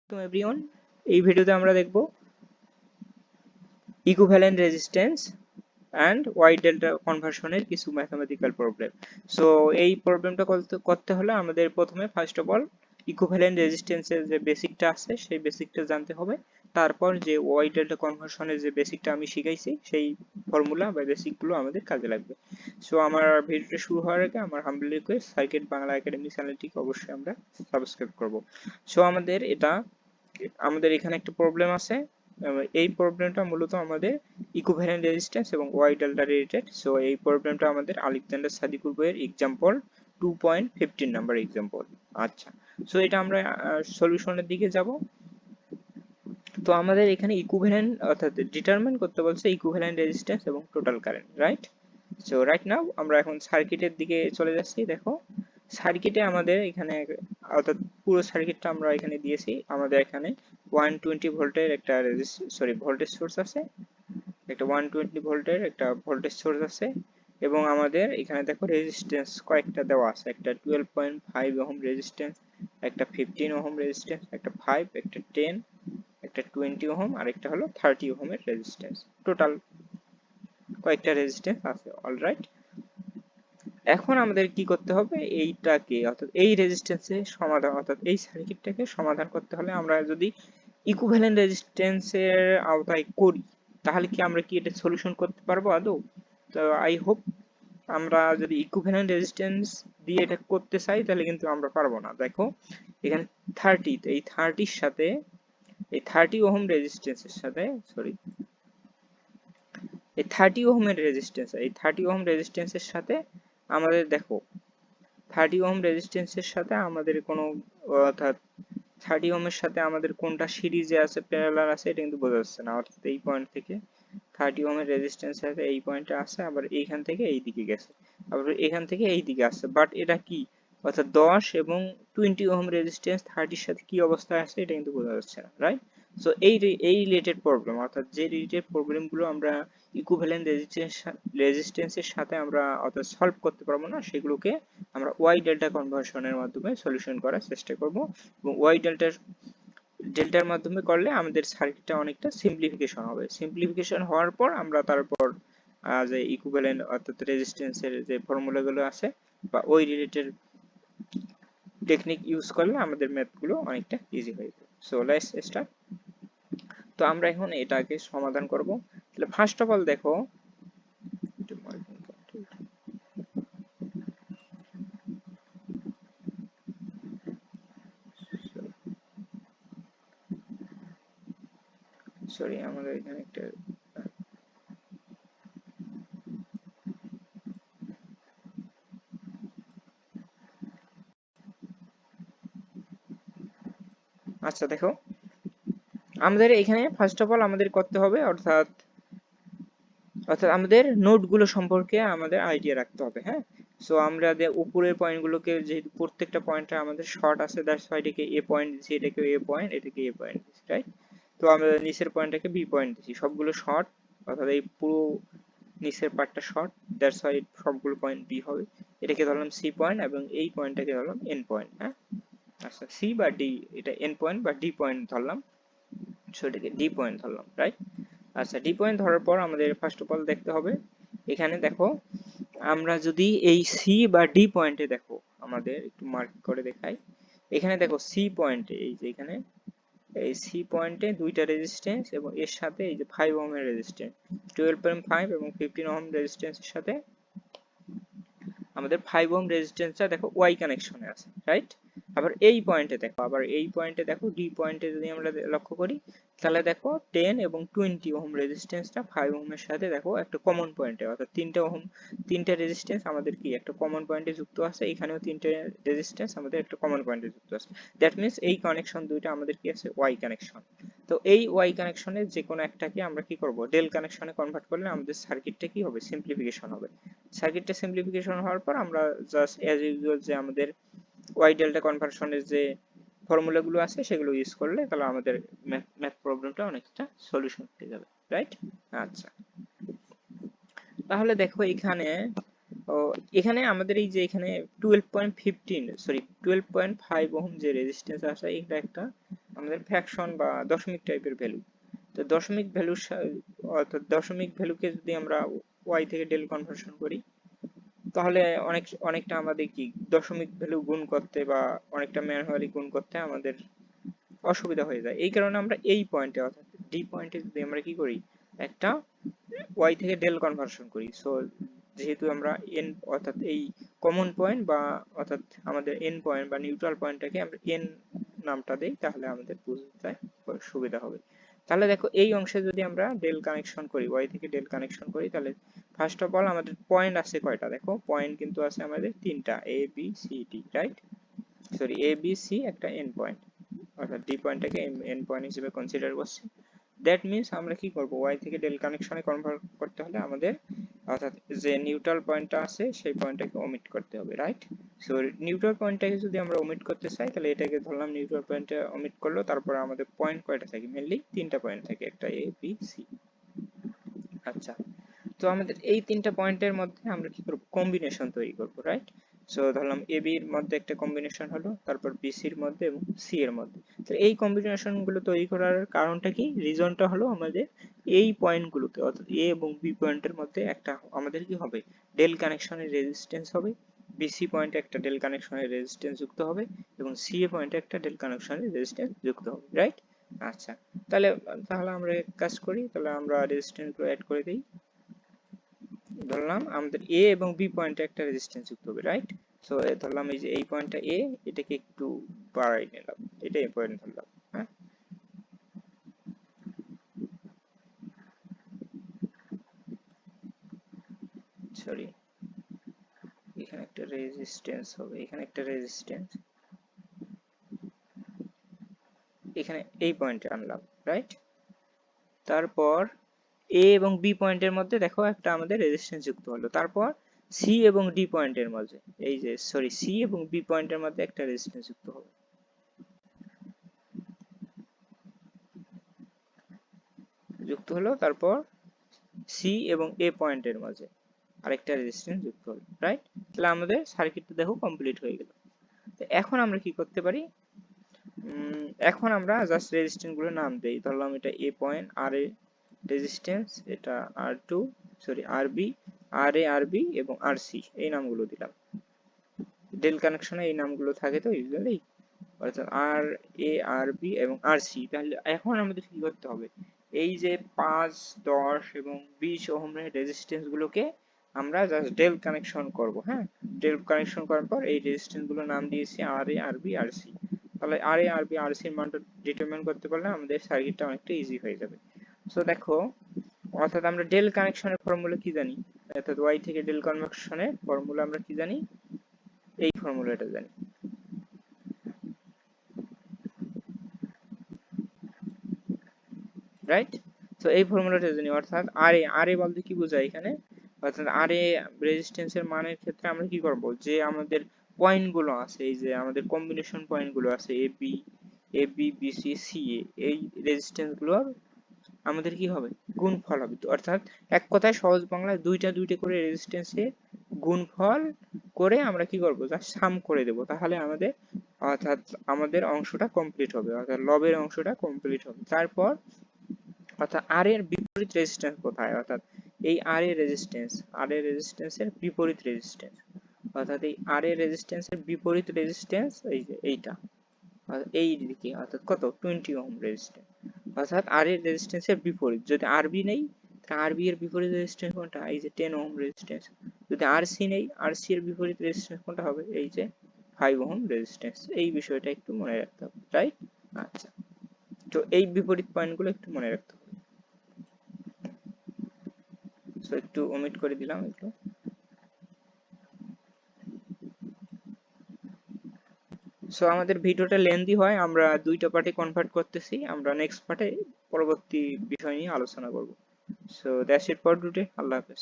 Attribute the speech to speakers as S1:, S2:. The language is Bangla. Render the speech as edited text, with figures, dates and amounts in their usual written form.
S1: তো এভরিওয়ান, এই ভিডিওতে আমরা দেখব equivalent resistance and Y delta কনভার্সনের কিছু ম্যাথমেটিক্যাল প্রবলেম। সো এই প্রবলেমটা করতে হলে আমাদের প্রথমে ফার্স্ট অফ অল ইকুইভ্যালেন্ট রেজিস্ট্যান্সের যে বেসিকটা আছে সেই বেসিকটা জানতে হবে। তারপর যে ওয়াই ডেল্টা কনভার্সনের যে বেসিকটা আমি শিখাইছি সেই ফর্মুলা বা বেসিকগুলো আমাদের কাজে লাগবে। সো আমার ভিডিওটা শুরু হওয়ার আগে আমার humble request, circuit Bangla academy চ্যানেলটিকে অবশ্যই আমরা সাবস্ক্রাইব করব। সো আমাদের এখানে একটা প্রবলেম আছে। এই প্রবলেমটা মূলত আমাদের ইকুইভ্যালেন্ট রেজিস্ট্যান্স এবং ওয়াই ডেল্টা রিলেটেড। সো এই প্রবলেমটা আমাদের আলেকজান্ডার সাদিকুর বইয়ের এক্সাম্পল 2.15 নাম্বার এক্সাম্পল। আচ্ছা, সো এটা আমরা সলিউশনের দিকে যাব। তো আমাদের এখানে ইকুইভ্যালেন্ট অর্থাৎ ডিটারমাইন করতে বলছে ইকুইভ্যালেন্ট রেজিস্ট্যান্স এবং total current, right? So right now আমরা এখন সার্কিটের দিকে চলে যাচ্ছি। দেখো সার্কিটে আমাদের এখানে অর্থাৎ পুরো সার্কিটটা আমরা এখানে দিয়েছি। আমাদের এখানে 120 ভোল্টের একটা ভোল্টেজ সোর্স আছে, একটা 120 ভোল্টের একটা ভোল্টেজ সোর্স আছে, এবং আমাদের এখানে দেখো রেজিস্ট্যান্স কয়েকটা দেওয়া আছে। একটা 12.5 ওহম রেজিস্ট্যান্স, একটা 15 ওহম রেজিস্ট্যান্স, একটা 5, একটা 10, একটা 20 ওহম আর একটা হলো 30 ওহমের রেজিস্ট্যান্স। টোটাল কয়েকটা রেজিস্ট্যান্স আছে। অলরাইট, এখন আমাদের কি করতে হবে, এইটাকে অর্থাৎ এই রেজিস্ট্যান্সের সমাধান অর্থাৎ এই সার্কিটটাকে সমাধান করতে হলে আমরা যদি ইকুইভ্যালেন্ট রেজিস্ট্যান্সের আওতায় করি তাহলে কি আমরা কি এটা সলিউশন করতে পারবো আদৌ? তো আই হোপ আমরা যদি ইকুইভ্যালেন্ট রেজিস্ট্যান্স দিয়ে এটা করতে চাই তাহলে কিন্তু আমরা পারবো না। দেখো এখানে 30, এই 30 এর সাথে এই 30 ওহম রেজিস্ট্যান্সের সাথে এই 30 ওহমের রেজিস্ট্যান্স, এই 30 ওহম রেজিস্ট্যান্সের সাথে আমাদের দেখো 30 ওহম রেজিস্ট্যান্সের সাথে আমাদের কোনো অর্থাৎ 30 ওহমের সাথে আমাদের কোনটা সিরিজে আছে প্যারালাল আছে এটা কিন্তু বোঝা যাচ্ছে না। অর্থাৎ এই পয়েন্ট থেকে 30 ওহমের রেজিস্ট্যান্স সাথে এই পয়েন্টে আছে, আবার এইখান থেকে এই দিকে গেছে, আবার এখান থেকে এই দিকে আসছে, বাট এটা কি অর্থাৎ 10 এবং 20 ওহম রেজিস্ট্যান্স 30 এর সাথে কি অবস্থায় আছে এটা কিন্তু বোঝা যাচ্ছে না, রাইট? সো এই রিলেটেড প্রবলেম অর্থাৎ যে রিলেটেড প্রবলেমগুলো আমরা ইকুইভ্যালেন্ট রেজিস্ট্যান্সের সাথে আমরা অর্থাৎ সলভ করতে পারবো না সেগুলোকে আমরা ওয়াই ডেল্টা কনভার্সনের মাধ্যমে সলিউশন করার চেষ্টা করব। এবং ওয়াই ডেল্টার মাধ্যমে করলে আমাদের সার্কিটটা অনেকটা সিম্পলিফিকেশন হবে। সিম্পলিফিকেশন হওয়ার পর আমরা তারপর যে ইকুইভ্যালেন্ট অর্থাৎ রেজিস্ট্যান্সের যে ফর্মুলাগুলো আছে বা ওই রিলেটেড টেকনিক ইউজ করলে আমাদের ম্যাথগুলো অনেকটা ইজি হয়ে যাবে। So let's start. তো আমরা এখন এটাকে সমাধান করব। তাহলে ফার্স্ট অফ অল দেখো সরি আমাদের এখানে একটা আচ্ছা দেখো আমাদের এখানে ফার্স্ট অফ অল আমাদের করতে হবে অর্থাৎ আমাদের নোটগুলো সম্পর্কে আমাদের আইডিয়া রাখতে হবে। হ্যাঁ, সো আমরা উপরের পয়েন্টগুলোকে যেহেতু প্রত্যেকটা পয়েন্টে আমাদের শর্ট আছে, দ্যাটস হোয়াই এটাকে এ পয়েন্ট দিচ্ছি, এটাকে এ পয়েন্ট, এটাকে এ পয়েন্ট দিচ্ছি, রাইট? তো আমরা নিচের পয়েন্টটাকে বি পয়েন্ট দিচ্ছি, সবগুলো শর্ট অর্থাৎ এই পুরো নিচের পার্টটা শর্ট, দ্যাটস হোয়াই সবগুলো পয়েন্ট বি হবে। এটাকে ধরলাম সি পয়েন্ট এবং এই পয়েন্টটাকে ধরলাম এন পয়েন্ট। হ্যাঁ, আচ্ছা সি বা ডি, এটা এন পয়েন্ট বা ডি পয়েন্ট ধরলাম, সো এটাকে ডি পয়েন্ট ধরলাম, রাইট? আচ্ছা, ডি পয়েন্ট ধরার পর আমাদের ফার্স্ট অফ অল দেখতে হবে এখানে দেখো আমরা যদি এই সি বা ডি পয়েন্টে দেখো আমাদের একটু মার্ক করে দেখাই। এখানে দেখো সি পয়েন্টে এই যে এখানে এই সি পয়েন্টে দুইটা রেজিস্ট্যান্স এবং এর সাথে এই যে 5 ওহমের রেজিস্ট্যান্স 12.5 এবং 15 ওহম রেজিস্ট্যান্সের সাথে আমাদের 5 ওহম রেজিস্ট্যান্সটা দেখো ওয়াই কানেকশনে আছে, রাইট? আবার এই পয়েন্টে দেখো ডি পয়েন্টে যদি আমরা লক্ষ্য করি তাহলে দেখো 10 এবং 20 ওহম রেজিস্ট্যান্সটা 5 ওহমের সাথে দেখো একটা কমন পয়েন্টে অর্থাৎ তিনটা রেজিস্ট্যান্স আমাদের কি একটা কমন পয়েন্টে যুক্ত আছে, এখানেও তিনটে রেজিস্ট্যান্স আমাদের একটা কমন পয়েন্টে যুক্ত আছে। দ্যাট মিন্স এই কানেকশন দুইটা আমাদের কি আছে, ওয়াই কানেকশন। তো এই ওয়াই কানেকশনের যে কোনো একটাকে আমরা কি করব, ডেল কানেকশনে কনভার্ট করলে আমাদের সার্কিটটা কি হবে, সিম্পলিফিকেশন হবে। সার্কিটটা সিম্পলিফিকেশন হওয়ার পর আমরা জাস্ট অ্যাজ ইউজুয়াল যে আমাদের ওয়াই ডেল্টা কনভার্সনের যে ফর্মুলাগুলো আছে সেগুলো ইউজ করলে তাহলে আমাদের ম্যাথ প্রবলেমটা অনেকটা সলিউশন হয়ে যাবে, রাইট? আচ্ছা, তাহলে দেখো এখানে আমাদের এই যে এখানে 12.5 ওহম যে রেজিস্ট্যান্স আছে এটা একটা আমাদের ফ্র্যাকশন বা দশমিক টাইপের ভ্যালু। তো দশমিক ভ্যালু অর্থাৎ দশমিক ভ্যালুকে যদি আমরা ওয়াই থেকে ডেল কনভার্সন করি তাহলে অনেকটা আমাদের কি দশমিক ভ্যালু গুণ করতে বা অনেকটা ম্যানুয়ালি গুণ করতে আমাদের অসুবিধা হয়ে যায়। এই কারণে আমরা এই পয়েন্টে অর্থাৎ ডি পয়েন্টে যদি আমরা কি করি একটা ওয়াই থেকে ডেল কনভার্সন করি। সো যেহেতু আমরা এন অর্থাৎ এই কমন পয়েন্ট বা অর্থাৎ আমাদের এন পয়েন্ট বা নিউট্রাল পয়েন্টটাকে আমরা এন নামটা দেই তাহলে আমাদের বুঝতে সুবিধা হবে। তাহলে দেখো এই অংশে যদি আমরা ডেল কানেকশন করি ওয়াই থেকে ডেল কানেকশন করি তাহলে ফার্স্ট অফ অল আমাদের পয়েন্ট আছে কয়টা, দেখো পয়েন্ট কিন্তু আছে আমাদের তিনটা, A B C D, right? Sorry, A B C একটা এন পয়েন্ট, অর্থাৎ ডি পয়েন্টটাকে এন পয়েন্ট হিসেবে কনসিডার করছি। দ্যাট মিনস আমরা কি করব, ওয়াই থেকে ডেল কানেকশনে কনভার্ট করতে হলে আমাদের অর্থাৎ যে নিউট্রাল পয়েন্টটা আছে সেই পয়েন্টটাকে ওমিট করতে হবে, রাইট? সো নিউট্রাল পয়েন্টটাকে যদি আমরা ওমিট করতে চাই তাহলে এটাকে ধরলাম নিউট্রাল পয়েন্টটা ওমিট করলো, তারপর আমাদের পয়েন্ট কয়টা থাকে, মেইনলি তিনটা পয়েন্ট থাকে, একটা এ বি সি। আচ্ছা, তো আমাদের এই তিনটা পয়েন্টের মধ্যে আমরা কি করব, কম্বিনেশন তৈরি করব, রাইট? সো ধরলাম এ বি এর মধ্যে একটা কম্বিনেশন হলো, তারপর বি সি এর মধ্যে এবং সি এর মধ্যে। তো এই কম্বিনেশন গুলো তৈরি করার কারণটা কি, রিজনটা হলো আমাদের এই পয়েন্টগুলোতে অর্থাৎ এ এবং বি পয়েন্টের মধ্যে একটা আমাদের কি হবে, ডেল কানেকশনের রেজিস্ট্যান্স হবে, বিসি পয়েন্টে একটা ডেল কানেকশনের রেজিস্ট্যান্স যুক্ত হবে এবং সি এ পয়েন্টে একটা ডেল কানেকশনের রেজিস্ট্যান্স যুক্ত হবে, রাইট? আচ্ছা, তাহলে তাহলে আমরা এক কাজ করি, তাহলে আমরা রেজিস্ট্যান্স গুলো অ্যাড করে দিই। ধরলাম আমাদের এ এবং বি পয়েন্টে একটা রেজিস্ট্যান্স যুক্ত হবে, রাইট? সো ধরলাম এই যে এই পয়েন্টটা এ, এটাকে একটু বাড়াই নিলাম, এটা এই পয়েন্ট ধরলাম, হ্যাঁ? সরি, এখানে একটা রেজিস্ট্যান্স হবে, এখানে একটা রেজিস্ট্যান্স, এখানে এই পয়েন্টে আনলাম, রাইট? তারপর এ এবং বি পয়েন্টের মধ্যে দেখো একটা আমাদের রেজিস্ট্যান্স যুক্ত হলো, তারপর সি এবং ডি পয়েন্টের মধ্যে এই যে সরি সি এবং বি পয়েন্টের মধ্যে একটা রেজিস্ট্যান্স যুক্ত হবে, যুক্ত হলো, তারপর সি এবং এ পয়েন্টের মাঝে আরেকটা রেজিস্ট্যান্স যুক্ত হলো, রাইট? তাহলে আমাদের সার্কিটটা দেখো কমপ্লিট হয়ে গেল। তো এখন আমরা কি করতে পারি, এখন আমরা জাস্ট রেজিস্ট্যান্স গুলো নাম দেই, ধরলাম এটা এ পয়েন্ট, আর এ রেজিস্ট্যান্স, এটা আর টু সরি আর বি, আর এ আর বি এবং আর সি, এই নামগুলো দিলাম। ডেল কানেকশনে এই নামগুলো থাকে তো ইউজুয়ালি, অর্থাৎ আর এ আর বি এবং আর সি। তাহলে এখন আমাদের কি করতে হবে, এই যে 5, 10 এবং 20 ওহমের রেজিস্ট্যান্স গুলোকে আমরা জাস্ট ডেল কানেকশন করব, হ্যাঁ? ডেল কানেকশন করার পর এই রেজিস্ট্যান্স গুলো নাম দিয়েছি আর এ আর বি আর সি। তাহলে আর এ আর বি আর সি এর মানটা ডিটারমাইন করতে পারলে আমাদের সার্কিটটা অনেকটা ইজি হয়ে যাবে। সো দেখো, অর্থাৎ আমরা ডেল কানেকশনের ফর্মুলা কি জানি, অর্থাৎ ওয়াই থেকে ডেল কনভার্সনের ফর্মুলা আমরা কি জানি, এই ফর্মুলাটা জানি, রাইট? তো এই ফর্মুলাটা জানি, অর্থাৎ আর এ বলতে কি বোঝায় এখানে, অর্থাৎ আর এ রেজিস্ট্যান্সের মানের ক্ষেত্রে আমরা কি করব, যে আমাদের পয়েন্ট গুলো আছে, এই যে আমাদের কম্বিনেশন পয়েন্ট গুলো আছে A B B C C এ, এই রেজিস্ট্যান্স গুলোর আমাদের কি হবে, গুণফল হবে। অর্থাৎ এক কথায় সহজ বাংলায় দুইটা দুইটা করে রেজিস্ট্যান্সের গুণফল করে আমরা কি করব, জাস্ট সাম করে দেব, তাহলে আমাদের অর্থাৎ আমাদের অংশটা কমপ্লিট হবে, অর্থাৎ লবের অংশটা কমপ্লিট হবে। তারপর অর্থাৎ আর এর বিপরীত রেজিস্ট্যান্স কোথায়, অর্থাৎ এই আর এর রেজিস্ট্যান্সের বিপরীত রেজিস্ট্যান্স, অর্থাৎ এই আর এর রেজিস্ট্যান্সের বিপরীত রেজিস্ট্যান্স এই যে এইটা, এই দিকে, অর্থাৎ কত 20 ওহম রেজিস্ট্যান্স, অর্থাৎ আর এর রেজিস্ট্যান্সের বিপরীত। যদি আরবি নেই তাহলে আরবি এর বিপরীত রেজিস্ট্যান্স কোনটা, এই যে 10 ওহম রেজিস্ট্যান্স। যদি আরসি নেই, আরসি এর বিপরীত রেজিস্ট্যান্স কোনটা হবে, এই যে 5 ওহম রেজিস্ট্যান্স। এই বিষয়টা একটু মনে রাখতে হবে, রাইট? আচ্ছা, তো এই বিপরীত পয়েন্টগুলো একটু মনে রাখতে হবে। সো একটু ওমিট করে দিলাম এগুলো। সো আমাদের ভিডিওটা লেন্দি হয়, আমরা দুইটা পার্টে কনভার্ট করতেছি, আমরা নেক্সট পার্টে পরবর্তী বিষয় নিয়ে আলোচনা করব। So that's it for today, আল্লাহ হাফেজ।